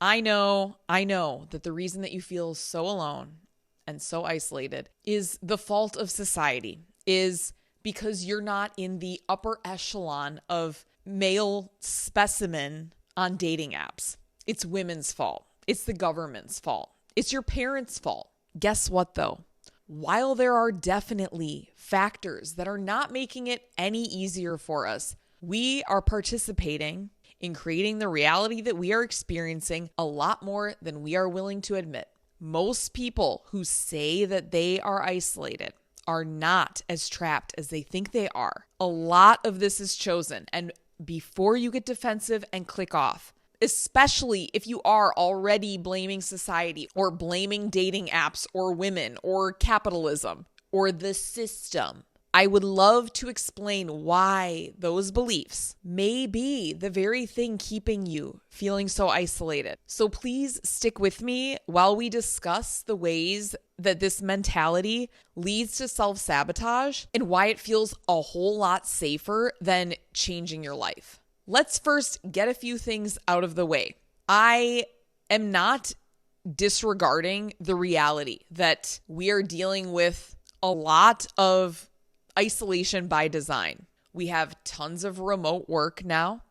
I know that the reason that you feel so alone and so isolated is the fault of society, is because you're not in the upper echelon of male specimen on dating apps. It's women's fault. It's the government's fault. It's your parents' fault. Guess what, though? While there are definitely factors that are not making it any easier for us, we are participating in creating the reality that we are experiencing a lot more than we are willing to admit. Most people who say that they are isolated are not as trapped as they think they are. A lot of this is chosen. And before you get defensive and click off, especially if you are already blaming society or blaming dating apps or women or capitalism or the system, I would love to explain why those beliefs may be the very thing keeping you feeling so isolated. So please stick with me while we discuss the ways that this mentality leads to self-sabotage and why it feels a whole lot safer than changing your life. Let's first get a few things out of the way. I am not disregarding the reality that we are dealing with a lot of isolation by design. We have tons of remote work now.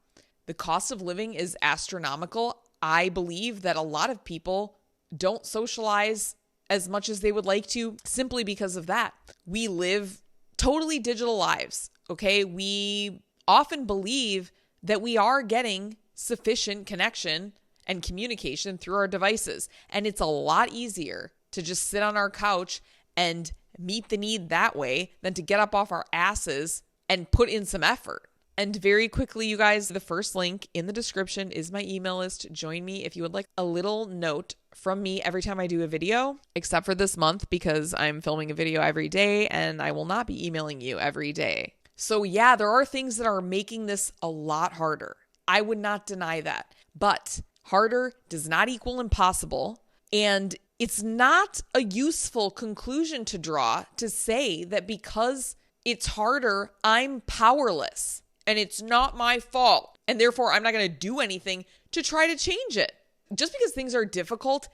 The cost of living is astronomical. I believe that a lot of people don't socialize as much as they would like to simply because of that. We live totally digital lives, okay? We often believe that we are getting sufficient connection and communication through our devices. And it's a lot easier to just sit on our couch and meet the need that way than to get up off our asses and put in some effort. And very quickly, you guys, the first link in the description is my email list. Join me if you would like a little note from me every time I do a video, except for this month because I'm filming a video every day and I will not be emailing you every day. So yeah, there are things that are making this a lot harder. I would not deny that. But harder does not equal impossible. And it's not a useful conclusion to draw to say that because it's harder, I'm powerless and it's not my fault. And therefore, I'm not going to do anything to try to change it. Just because things are difficult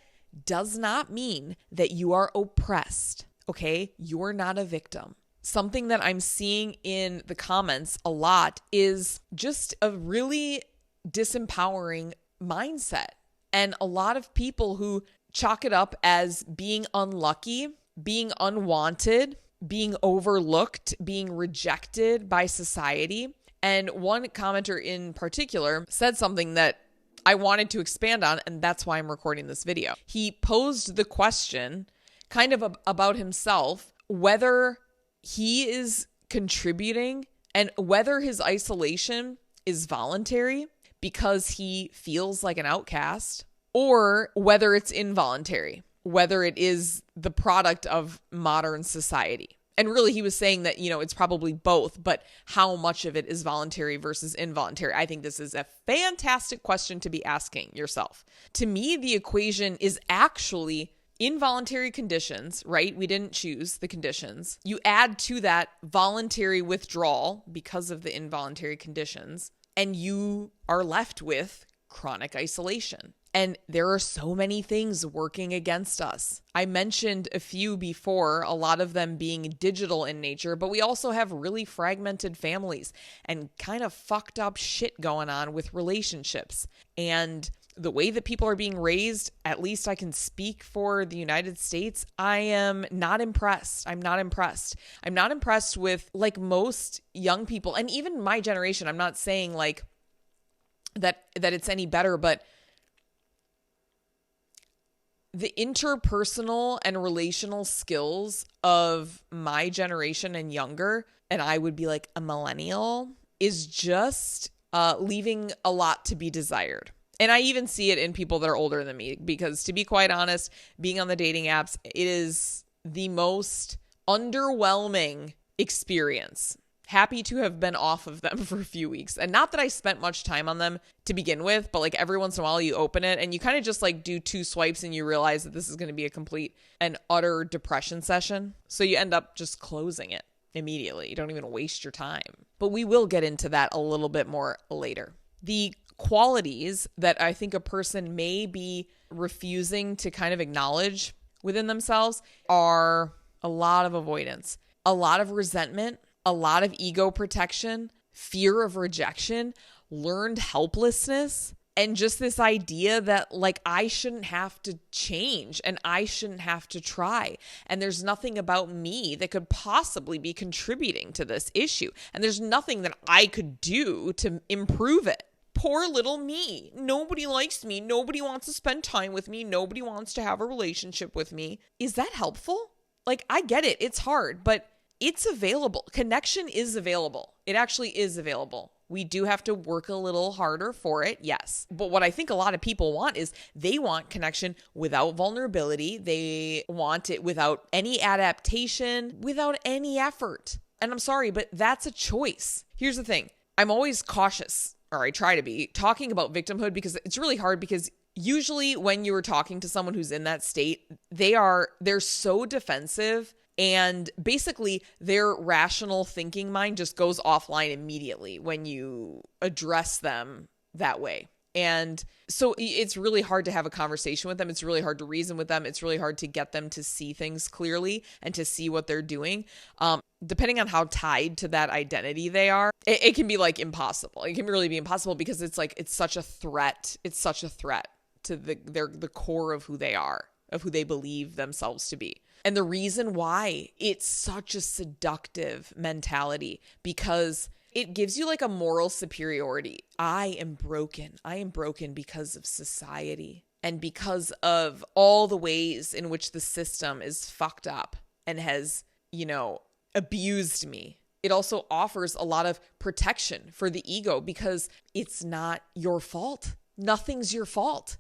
does not mean that you are oppressed, okay? You're not a victim. Something that I'm seeing in the comments a lot is just a really disempowering mindset. And a lot of people who chalk it up as being unlucky, being unwanted, being overlooked, being rejected by society. And one commenter in particular said something that I wanted to expand on, and that's why I'm recording this video. He posed the question kind of about himself, whether he is contributing and whether his isolation is voluntary because he feels like an outcast, or whether it's involuntary, whether it is the product of modern society. And really, he was saying that, it's probably both, but how much of it is voluntary versus involuntary? I think this is a fantastic question to be asking yourself. To me, the equation is actually involuntary conditions, right? We didn't choose the conditions. You add to that voluntary withdrawal because of the involuntary conditions, and you are left with chronic isolation. And there are so many things working against us. I mentioned a few before, a lot of them being digital in nature, but we also have really fragmented families and kind of fucked up shit going on with relationships. And the way that people are being raised, at least I can speak for the United States, I am not impressed. I'm not impressed. I'm not impressed with, like, most young people, and even my generation. I'm not saying like that it's any better, but the interpersonal and relational skills of my generation and younger, and I would be like a millennial, is just leaving a lot to be desired. And I even see it in people that are older than me, because to be quite honest, being on the dating apps, it is the most underwhelming experience. Happy to have been off of them for a few weeks. And not that I spent much time on them to begin with, but like every once in a while you open it and you kind of just like do 2 swipes and you realize that this is going to be a complete and utter depression session. So you end up just closing it immediately. You don't even waste your time. But we will get into that a little bit more later. The qualities that I think a person may be refusing to kind of acknowledge within themselves are a lot of avoidance, a lot of resentment, a lot of ego protection, fear of rejection, learned helplessness, and just this idea that like I shouldn't have to change and I shouldn't have to try. And there's nothing about me that could possibly be contributing to this issue. And there's nothing that I could do to improve it. Poor little me. Nobody likes me. Nobody wants to spend time with me. Nobody wants to have a relationship with me. Is that helpful? Like, I get it. It's hard, but it's available. Connection is available. It actually is available. We do have to work a little harder for it, yes. But what I think a lot of people want is they want connection without vulnerability. They want it without any adaptation, without any effort. And I'm sorry, but that's a choice. Here's the thing. I'm always cautious, or I try to be, talking about victimhood because it's really hard because usually when you're talking to someone who's in that state, they're so defensive. And basically, their rational thinking mind just goes offline immediately when you address them that way. And so it's really hard to have a conversation with them. It's really hard to reason with them. It's really hard to get them to see things clearly and to see what they're doing. Depending on how tied to that identity they are, it can be like impossible. It can really be impossible because it's like, it's such a threat. It's such a threat to the core of who they are, of who they believe themselves to be. And the reason why it's such a seductive mentality, because it gives you like a moral superiority. I am broken. I am broken because of society and because of all the ways in which the system is fucked up and has, abused me. It also offers a lot of protection for the ego because it's not your fault. Nothing's your fault.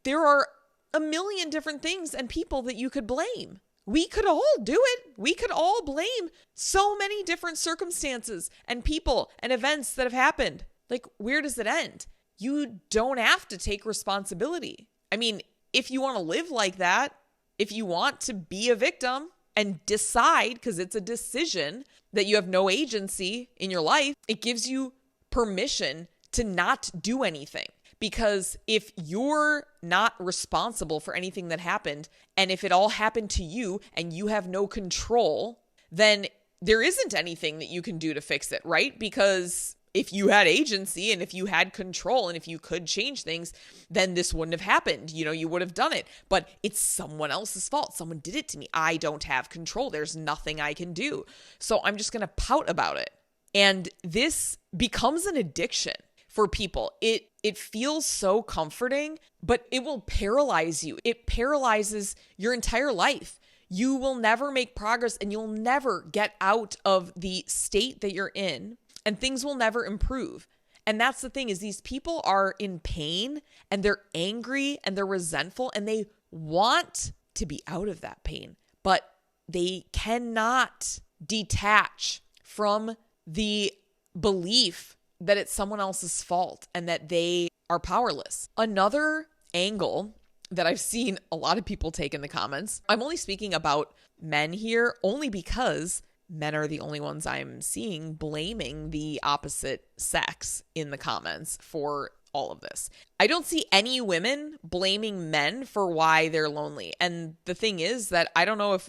There are a million different things and people that you could blame. We could all do it. We could all blame so many different circumstances and people and events that have happened. Like, where does it end? You don't have to take responsibility. I mean, if you want to live like that, if you want to be a victim and decide, because it's a decision, that you have no agency in your life, it gives you permission to not do anything. Because if you're not responsible for anything that happened, and if it all happened to you and you have no control, then there isn't anything that you can do to fix it, right? Because if you had agency and if you had control and if you could change things, then this wouldn't have happened. You would have done it. But it's someone else's fault. Someone did it to me. I don't have control. There's nothing I can do. So I'm just going to pout about it. And this becomes an addiction for people. It feels so comforting, but it will paralyze you. It paralyzes your entire life. You will never make progress and you'll never get out of the state that you're in, and things will never improve. And that's the thing, is these people are in pain and they're angry and they're resentful and they want to be out of that pain, but they cannot detach from the belief that it's someone else's fault and that they are powerless. Another angle that I've seen a lot of people take in the comments, I'm only speaking about men here only because men are the only ones I'm seeing blaming the opposite sex in the comments for all of this. I don't see any women blaming men for why they're lonely. And the thing is that I don't know if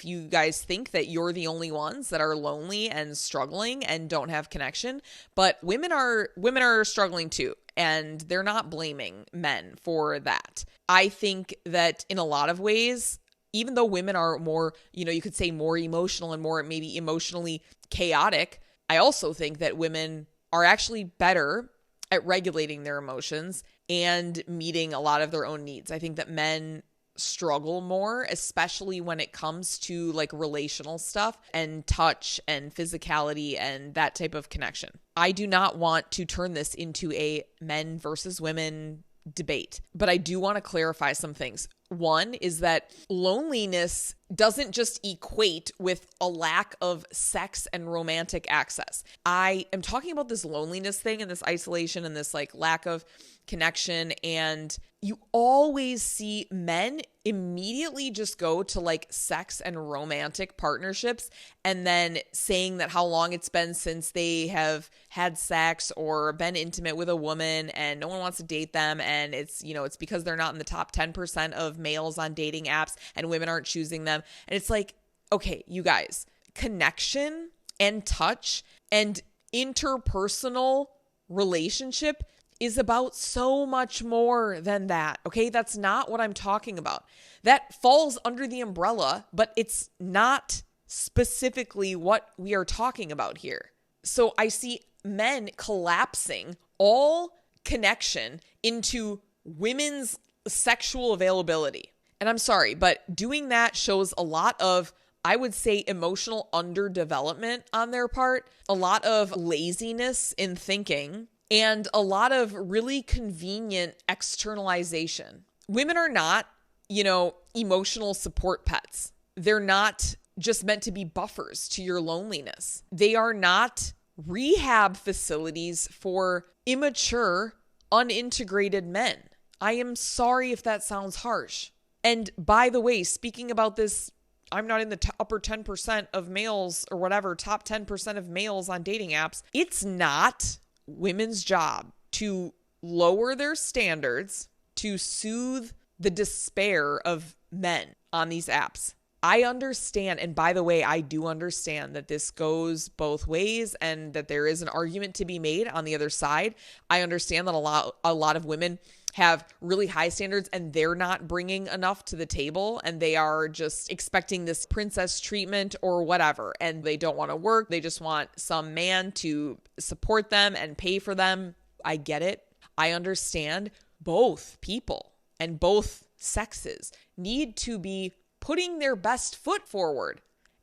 you guys think that you're the only ones that are lonely and struggling and don't have connection, but women are struggling too. And they're not blaming men for that. I think that in a lot of ways, even though women are more, you could say more emotional and more maybe emotionally chaotic, I also think that women are actually better at regulating their emotions and meeting a lot of their own needs. I think that men struggle more, especially when it comes to like relational stuff and touch and physicality and that type of connection. I do not want to turn this into a men versus women debate, but I do want to clarify some things. One is that loneliness doesn't just equate with a lack of sex and romantic access. I am talking about this loneliness thing and this isolation and this like lack of connection. And you always see men immediately just go to like sex and romantic partnerships and then saying that how long it's been since they have had sex or been intimate with a woman and no one wants to date them, and it's, you know, it's because they're not in the top 10% of males on dating apps and women aren't choosing them. And it's like, okay, you guys, connection and touch and interpersonal relationship is about so much more than that. Okay, that's not what I'm talking about. That falls under the umbrella, but it's not specifically what we are talking about here. So I see men collapsing all connection into women's sexual availability. And I'm sorry, but doing that shows a lot of, I would say, emotional underdevelopment on their part, a lot of laziness in thinking, and a lot of really convenient externalization. Women are not, you know, emotional support pets. They're not just meant to be buffers to your loneliness. They are not rehab facilities for immature, unintegrated men. I am sorry if that sounds harsh. And by the way, speaking about this, I'm not in the upper 10% of males or whatever, top 10% of males on dating apps. It's not women's job to lower their standards to soothe the despair of men on these apps. I understand, and by the way, I do understand that this goes both ways and that there is an argument to be made on the other side. I understand that a lot of women have really high standards and they're not bringing enough to the table and they are just expecting this princess treatment or whatever, and they don't want to work. They just want some man to support them and pay for them. I get it. I understand. Both people and both sexes need to be putting their best foot forward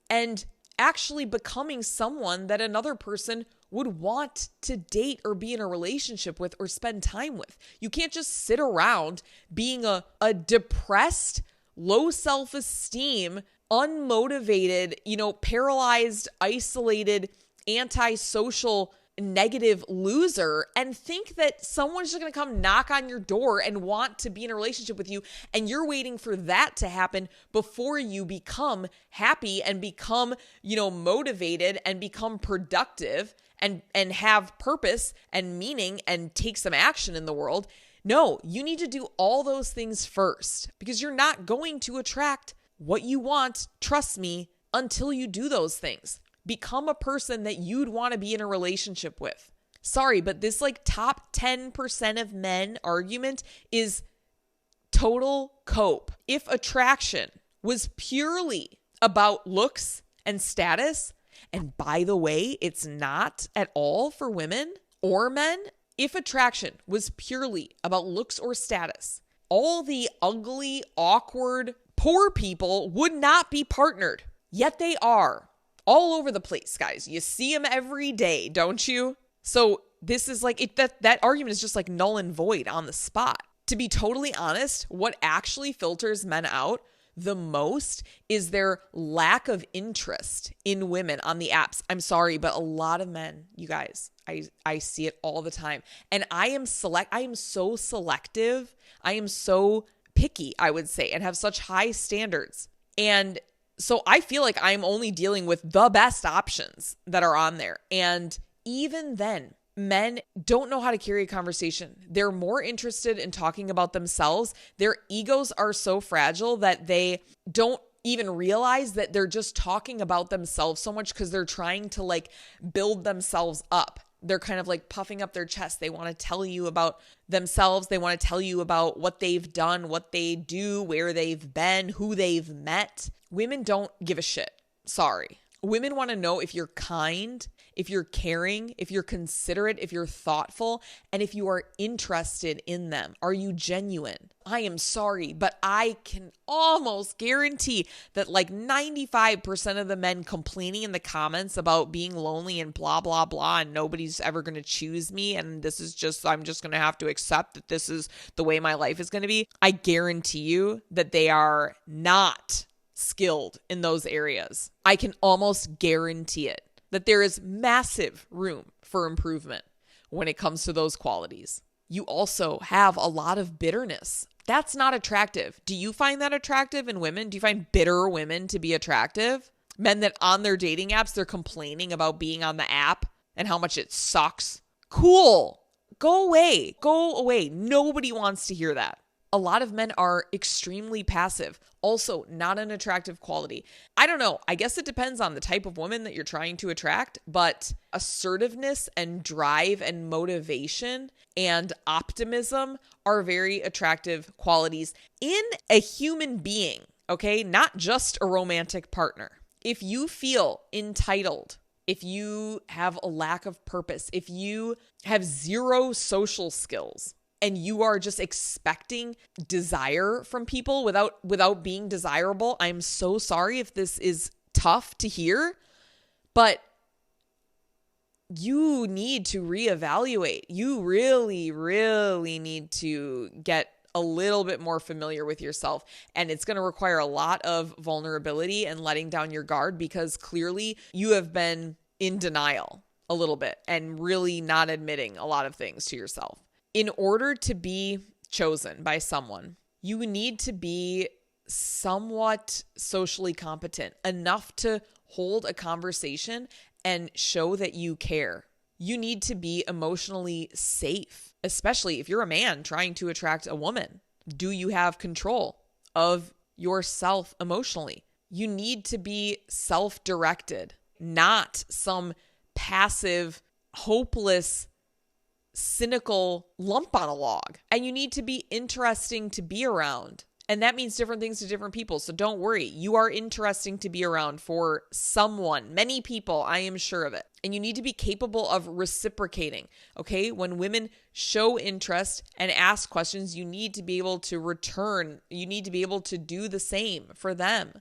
and actually becoming someone that another person would want to date or be in a relationship with or spend time with. You can't just sit around being a depressed, low self-esteem, unmotivated, you know, paralyzed, isolated, antisocial, negative loser and think that someone's just going to come knock on your door and want to be in a relationship with you, and you're waiting for that to happen before you become happy and become, you know, motivated and become productive and have purpose and meaning and take some action in the world. No, you need to do all those things first, because you're not going to attract what you want, trust me, until you do those things. Become a person that you'd want to be in a relationship with. Sorry, but this like top 10% of men argument is total cope. If attraction was purely about looks and status, and by the way, it's not at all for women or men. If attraction was purely about looks or status, all the ugly, awkward, poor people would not be partnered. Yet they are. All over the place, guys. You see them every day, don't you? So this is like, that argument is just like null and void on the spot. To be totally honest, what actually filters men out the most is their lack of interest in women on the apps. I'm sorry, but a lot of men, you guys, I see it all the time. And I am so selective. I am so picky, I would say, and have such high standards. And so I feel like I'm only dealing with the best options that are on there. And even then, men don't know how to carry a conversation. They're more interested in talking about themselves. Their egos are so fragile that they don't even realize that they're just talking about themselves so much because they're trying to like build themselves up. They're kind of like puffing up their chest. They want to tell you about themselves. They want to tell you about what they've done, what they do, where they've been, who they've met. Women don't give a shit. Sorry. Women want to know if you're kind, if you're caring, if you're considerate, if you're thoughtful, and if you are interested in them. Are you genuine? I am sorry, but I can almost guarantee that like 95% of the men complaining in the comments about being lonely and blah, blah, blah, and nobody's ever going to choose me, and this is just, I'm just going to have to accept that this is the way my life is going to be. I guarantee you that they are not skilled in those areas. I can almost guarantee it, that there is massive room for improvement when it comes to those qualities. You also have a lot of bitterness That's not attractive. Do you find that attractive in women? Do you find bitter women to be attractive? Men that on their dating apps, they're complaining about being on the app and how much it sucks. Cool. Go away. Go away. Nobody wants to hear that. A lot of men are extremely passive. Also, not an attractive quality. I don't know. I guess it depends on the type of woman that you're trying to attract, but assertiveness and drive and motivation and optimism are very attractive qualities in a human being, okay? Not just a romantic partner. If you feel entitled, if you have a lack of purpose, if you have zero social skills, and you are just expecting desire from people without being desirable, I'm so sorry if this is tough to hear, but you need to reevaluate. You really, really need to get a little bit more familiar with yourself. And it's going to require a lot of vulnerability and letting down your guard, because clearly you have been in denial a little bit and really not admitting a lot of things to yourself. In order to be chosen by someone, you need to be somewhat socially competent enough to hold a conversation and show that you care. You need to be emotionally safe, especially if you're a man trying to attract a woman. Do you have control of yourself emotionally? You need to be self-directed, not some passive, hopeless, cynical lump on a log. And you need to be interesting to be around. And that means different things to different people. So don't worry. You are interesting to be around for someone, many people, I am sure of it. And you need to be capable of reciprocating. Okay? When women show interest and ask questions, you need to be able to return. You need to be able to do the same for them.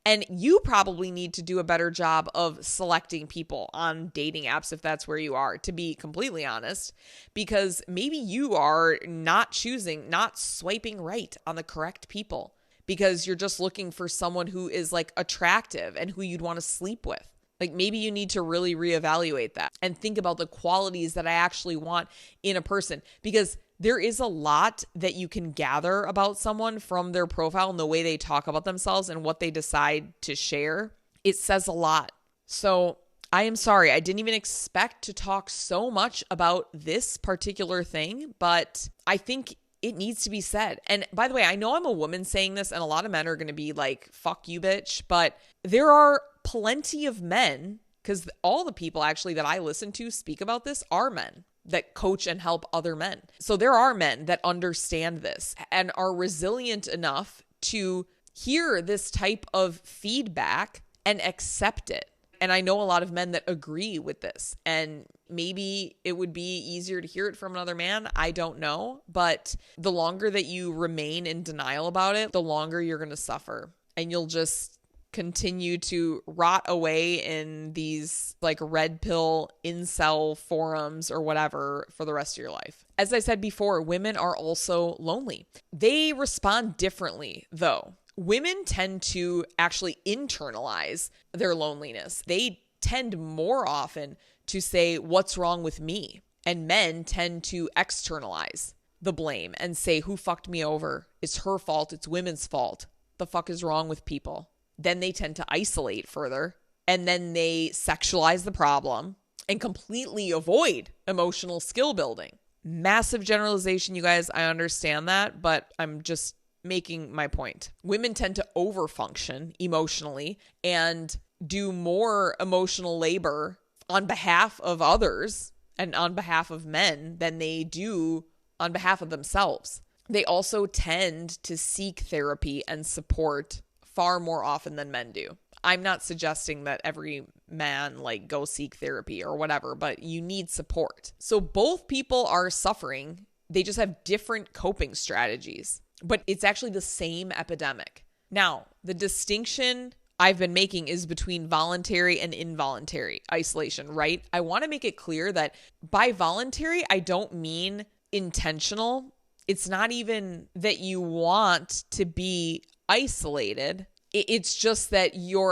And you probably need to do a better job of selecting people on dating apps if that's where you are, to be completely honest, because maybe you are not swiping right on the correct people because you're just looking for someone who is like attractive and who you'd want to sleep with. Like maybe you need to really reevaluate that and think about the qualities that I actually want in a person, because there is a lot that you can gather about someone from their profile and the way they talk about themselves and what they decide to share. It says a lot. So I am sorry. I didn't even expect to talk so much about this particular thing, but I think it needs to be said. And by the way, I know I'm a woman saying this and a lot of men are going to be like, fuck you, bitch. But there are plenty of men, because all the people actually that I listen to speak about this are men that coach and help other men. So there are men that understand this and are resilient enough to hear this type of feedback and accept it. And I know a lot of men that agree with this, and maybe it would be easier to hear it from another man. I don't know. But the longer that you remain in denial about it, the longer you're going to suffer, and you'll just continue to rot away in these like red pill incel forums or whatever for the rest of your life. As I said before, women are also lonely. They respond differently though. Women tend to actually internalize their loneliness. They tend more often to say, what's wrong with me? And men tend to externalize the blame and say, who fucked me over? It's her fault. It's women's fault. The fuck is wrong with people? Then they tend to isolate further, and then they sexualize the problem and completely avoid emotional skill building. Massive generalization, you guys. I understand that, but I'm just making my point. Women tend to overfunction emotionally and do more emotional labor on behalf of others and on behalf of men than they do on behalf of themselves. They also tend to seek therapy and support far more often than men do. I'm not suggesting that every man like go seek therapy or whatever, but you need support. So both people are suffering. They just have different coping strategies, but it's actually the same epidemic. Now, the distinction I've been making is between voluntary and involuntary isolation, right? I want to make it clear that by voluntary, I don't mean intentional. It's not even that you want to be isolated. It's just that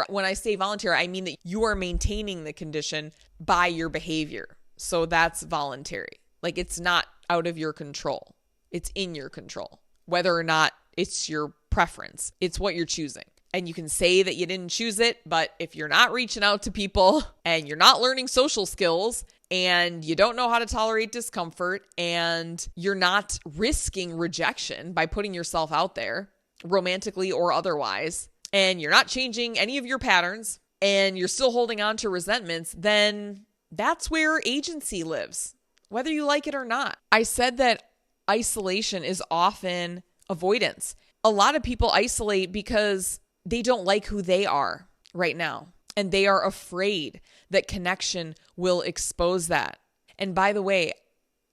when I say voluntary, I mean that you are maintaining the condition by your behavior. So that's voluntary. Like it's not out of your control. It's in your control. whether or not it's your preference. It's what you're choosing. And you can say that you didn't choose it, but if you're not reaching out to people and you're not learning social skills and you don't know how to tolerate discomfort and you're not risking rejection by putting yourself out there, romantically or otherwise, and you're not changing any of your patterns and you're still holding on to resentments, then that's where agency lives, whether you like it or not. I said that isolation is often avoidance. A lot of people isolate because they don't like who they are right now, and they are afraid that connection will expose that. And by the way,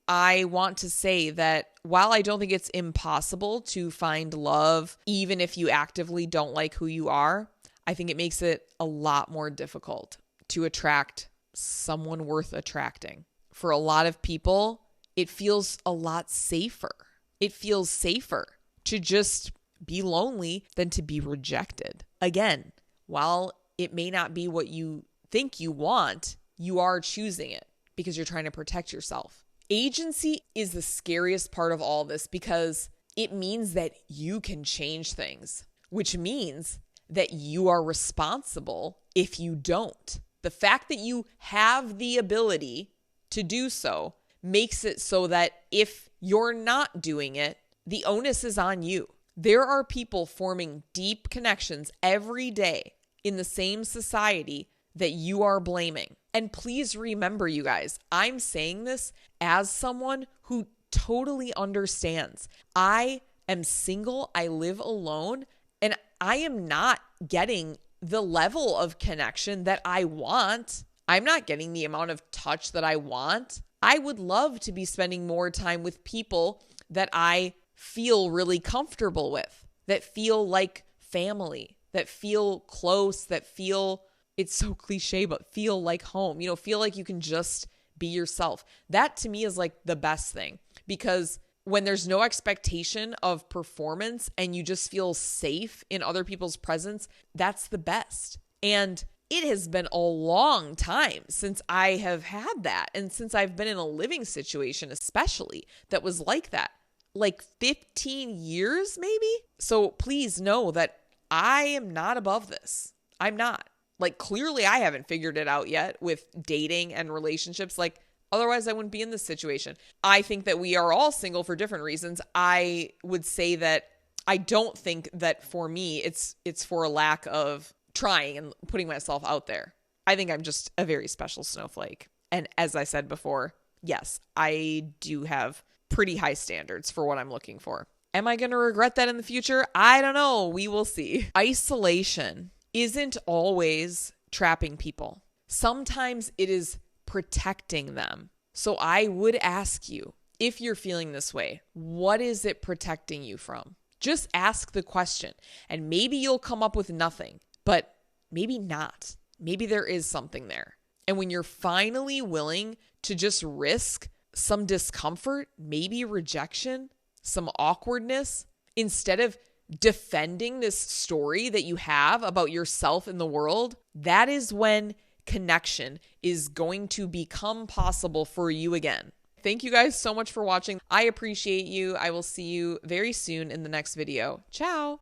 I want to say that while I don't think it's impossible to find love, even if you actively don't like who you are, I think it makes it a lot more difficult to attract someone worth attracting. For a lot of people, it feels a lot safer. It feels safer to just be lonely than to be rejected. Again, while it may not be what you think you want, you are choosing it because you're trying to protect yourself. Agency is the scariest part of all this because it means that you can change things, which means that you are responsible if you don't. The fact that you have the ability to do so makes it so that if you're not doing it, the onus is on you. There are people forming deep connections every day in the same society that you are blaming. And please remember, you guys, I'm saying this as someone who totally understands. I am single, I live alone, and I am not getting the level of connection that I want. I'm not getting the amount of touch that I want. I would love to be spending more time with people that I feel really comfortable with, that feel like family, that feel close, that feel, it's so cliche, but feel like home, feel like you can just be yourself. That to me is like the best thing, because when there's no expectation of performance and you just feel safe in other people's presence, that's the best. And it has been a long time since I have had that. And since I've been in a living situation, especially, that was like that. Like 15 years maybe. So please know that I am not above this. I'm not. Like, clearly I haven't figured it out yet with dating and relationships. Like, otherwise I wouldn't be in this situation. I think that we are all single for different reasons. I would say that I don't think that for me it's for a lack of trying and putting myself out there. I think I'm just a very special snowflake. And as I said before, yes, I do have pretty high standards for what I'm looking for. Am I going to regret that in the future? I don't know. We will see. Isolation isn't always trapping people. Sometimes it is protecting them. So I would ask you, if you're feeling this way, what is it protecting you from? Just ask the question, and maybe you'll come up with nothing, but maybe not. Maybe there is something there. And when you're finally willing to just risk some discomfort, maybe rejection, some awkwardness, instead of defending this story that you have about yourself in the world, that is when connection is going to become possible for you again. Thank you guys so much for watching. I appreciate you. I will see you very soon in the next video. Ciao.